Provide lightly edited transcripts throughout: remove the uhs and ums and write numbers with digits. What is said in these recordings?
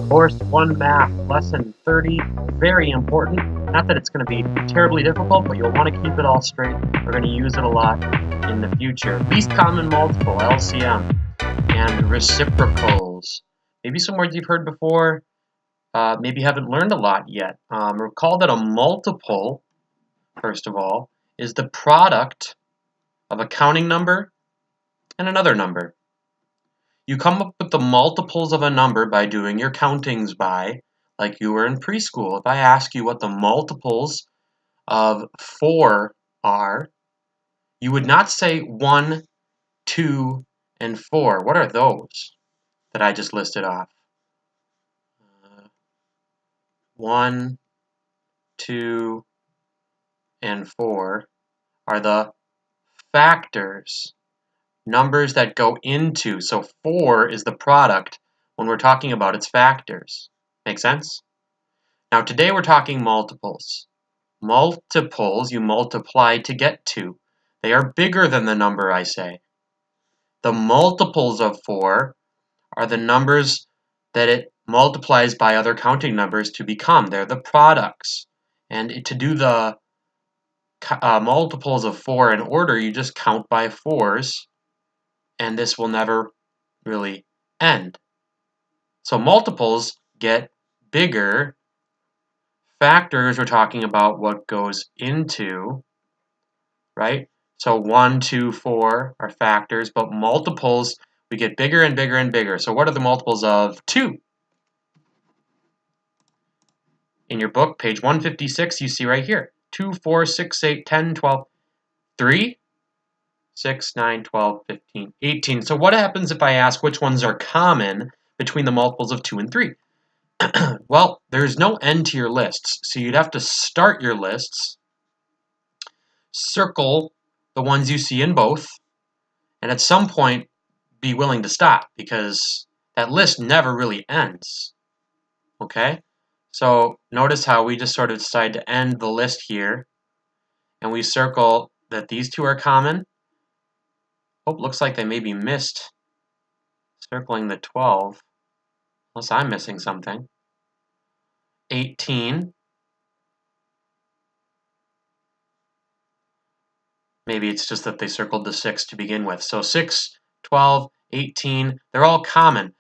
Course 1 Math, Lesson 30, very important. Not that it's going to be terribly difficult, but you'll want to keep it all straight. We're going to use it a lot in the future. Least common multiple, LCM, and reciprocals. Maybe some words you've heard before, maybe haven't learned a lot yet. Recall that a multiple, first of all, is the product of a counting number and another number. You come up with the multiples of a number by doing your countings by, like you were in preschool. If I ask you what the multiples of 4 are, you would not say 1, 2, and 4. What are those that I just listed off? 1, 2, and 4 are the factors. Numbers that go into. So 4 is the product when we're talking about its factors. Make sense? Now today we're talking multiples. Multiples you multiply to get to. They are bigger than the number I say. The multiples of 4 are the numbers that it multiplies by other counting numbers to become. They're the products. And to do the multiples of 4 in order, you just count by 4s. And this will never really end. So multiples get bigger. Factors, we're talking about what goes into, right? So 1, 2, 4 are factors, but multiples, we get bigger and bigger and bigger. So what are the multiples of 2? In your book, page 156, you see right here. 2, 4, 6, 8, 10, 12, 3, 6, 9, 12, 15, 18. So what happens if I ask which ones are common between the multiples of 2 and 3? Well, there's no end to your lists, so you'd have to start your lists, circle the ones you see in both, and at some point be willing to stop because that list never really ends. Okay? So notice how we just sort of decide to end the list here, and we circle that these two are common. Oh, looks like they maybe missed circling the 12, unless I'm missing something. 18. Maybe it's just that they circled the 6 to begin with. So 6, 12, 18, they're all common.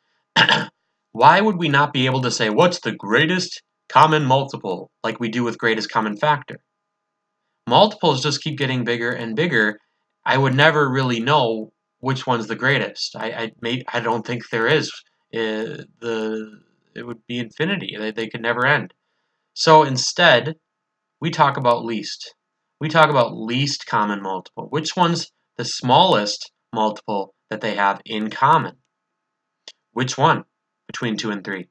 Why would we not be able to say, what's the greatest common multiple, like we do with greatest common factor? Multiples just keep getting bigger and bigger. I would never really know which one's the greatest. I don't think there is. It would be infinity. They could never end. So instead, we talk about least. We talk about least common multiple. Which one's the smallest multiple that they have in common? Which one between 2 and 3?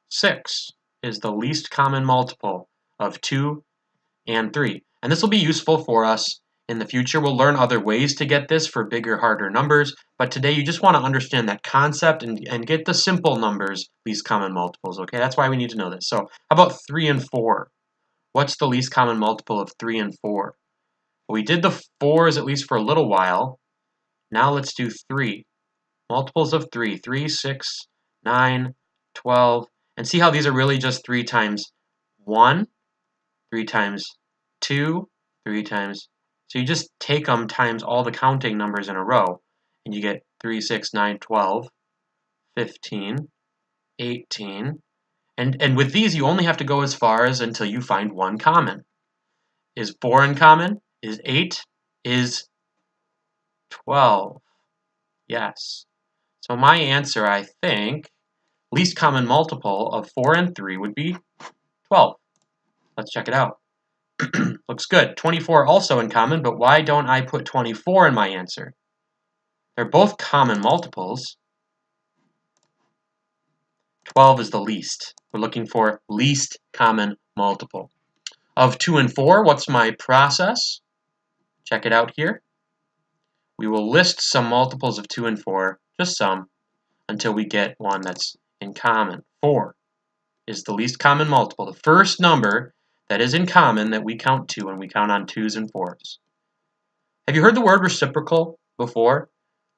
6 is the least common multiple of 2 and 3. And this will be useful for us in the future. We'll learn other ways to get this for bigger, harder numbers. But today you just want to understand that concept and get the simple numbers, least common multiples. Okay, that's why we need to know this. So how about 3 and 4? What's the least common multiple of 3 and 4? Well, we did the 4s at least for a little while. Now let's do 3. Multiples of 3. 3, 6, 9, 12. And see how these are really just 3 times 1, 3 times 2, 3 times. So you just take them times all the counting numbers in a row, and you get 3, 6, 9, 12, 15, 18. And with these, you only have to go as far as until you find one common. Is 4 in common? Is 8? Is 12? Yes. So my answer, I think, least common multiple of 4 and 3 would be 12. Let's check it out. Looks good. 24 also in common, but why don't I put 24 in my answer? They're both common multiples. 12 is the least. We're looking for least common multiple. Of 2 and 4, what's my process? Check it out here. We will list some multiples of 2 and 4, just some, until we get one that's in common. 4 is the least common multiple, the first number that is in common that we count to when we count on 2s and 4s. Have you heard the word reciprocal before?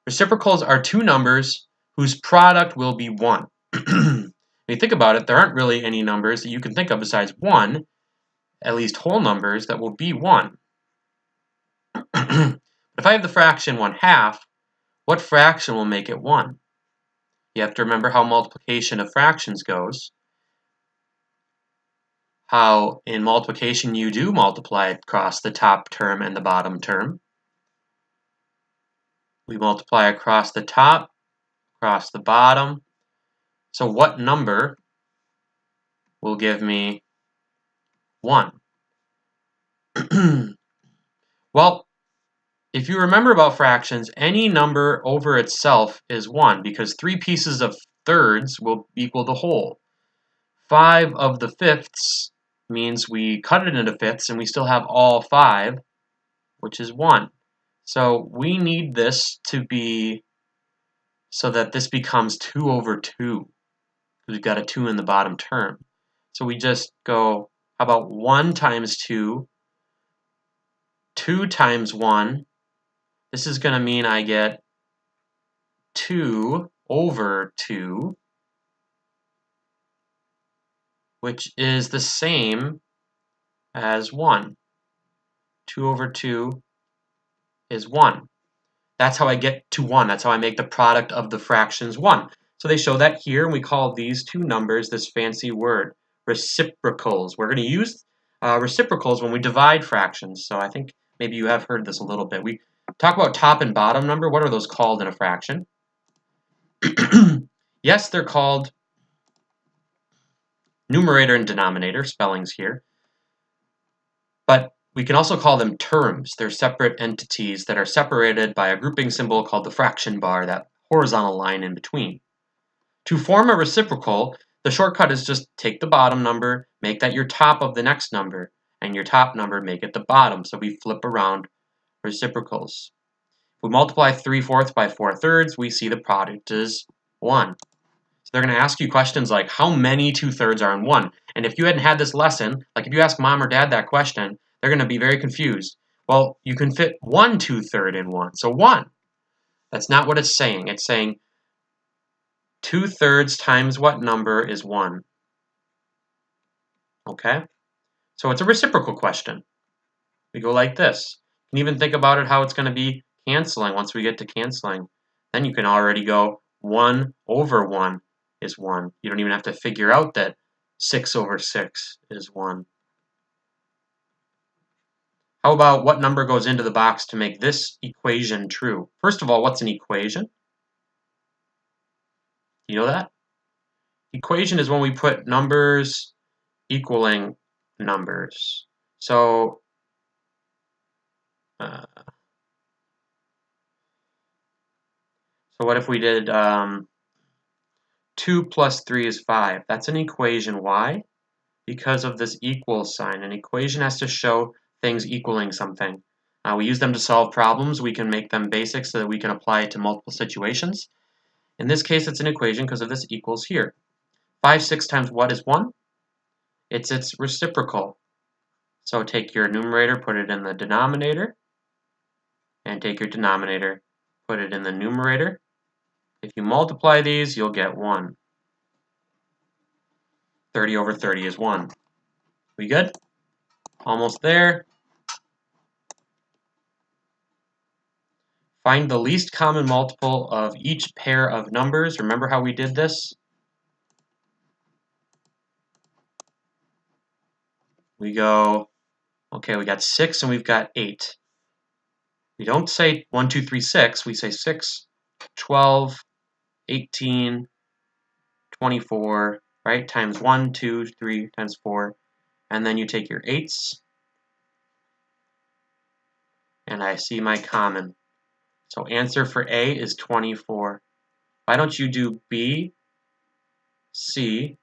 Reciprocals are two numbers whose product will be 1. When you think about it, there aren't really any numbers that you can think of besides 1, at least whole numbers, that will be 1. If I have the fraction 1/2, what fraction will make it 1? You have to remember how multiplication of fractions goes. How in multiplication you do multiply across the top term and the bottom term. We multiply across the top, across the bottom. So what number will give me 1? Well, if you remember about fractions, any number over itself is 1 because 3 pieces of thirds will equal the whole. 5 of the fifths means we cut it into fifths and we still have all 5, which is 1. So we need this to be so that this becomes 2 over 2, because we've got a 2 in the bottom term. So we just go, how about 1 times 2, 2 times 1. This is going to mean I get 2 over 2, which is the same as 1. 2 over 2 is 1. That's how I get to 1. That's how I make the product of the fractions 1. So they show that here, and we call these two numbers this fancy word, reciprocals. We're going to use reciprocals when we divide fractions. So I think maybe you have heard this a little bit. We talk about top and bottom number. What are those called in a fraction? Yes, they're called numerator and denominator, spellings here. But we can also call them terms. They're separate entities that are separated by a grouping symbol called the fraction bar, that horizontal line in between. To form a reciprocal, the shortcut is just take the bottom number, make that your top of the next number, and your top number, make it the bottom. So we flip around reciprocals. If we multiply 3/4 by 4/3, we see the product is 1. So they're going to ask you questions like, how many 2/3 are in 1? And if you hadn't had this lesson, like if you ask mom or dad that question, they're going to be very confused. Well, you can fit 1 2/3 in 1, so 1. That's not what it's saying. It's saying 2/3 times what number is 1? Okay? So it's a reciprocal question. We go like this. You can even think about it how it's going to be canceling once we get to canceling. Then you can already go 1 over 1 is 1. You don't even have to figure out that 6 over 6 is 1. How about what number goes into the box to make this equation true? First of all, what's an equation? You know that? Equation is when we put numbers equaling numbers. So what if we did 2 plus 3 is 5? That's an equation. Why? Because of this equal sign. An equation has to show things equaling something. We use them to solve problems. We can make them basic so that we can apply it to multiple situations. In this case, it's an equation because of this equals here. 5 6 times what is 1? It's its reciprocal. So take your numerator, put it in the denominator, and take your denominator, put it in the numerator. If you multiply these, you'll get 1. 30 over 30 is 1. We good? Almost there. Find the least common multiple of each pair of numbers. Remember how we did this? We go, okay, we got 6 and we've got 8. We don't say 1, 2, 3, 6. We say 6, 12, 18, 24, right? Times 1, 2, 3, times 4. And then you take your 8s. And I see my common. So answer for A is 24. Why don't you do B, C,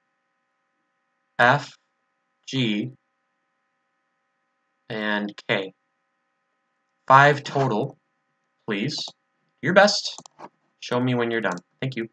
F, G, and K? 5 total, please. Do your best. Show me when you're done. Thank you.